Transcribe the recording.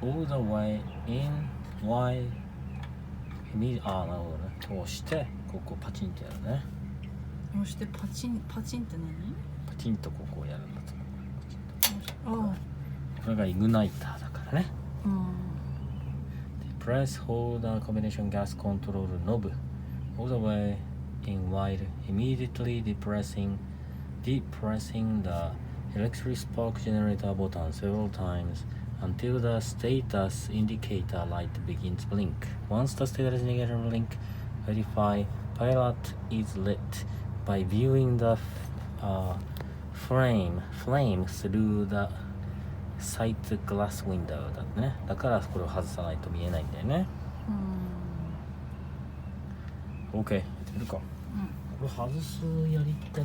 all the way in while なるほどね。押してここパチンとやるね。押してパチンって何？パチンとここをやるんだと思う。あこれがイグナイターだからね。あ。Press hold the combination gas control knob all the way in while immediately depressing the electric spark generator button several times until the status indicator light begins blink. Once the status indicator blink, verify pilot is lit by viewing the flame through the sight glass window だね。だからこれを外さないと見えないんだよね。OK やってみるか。これ外すやり方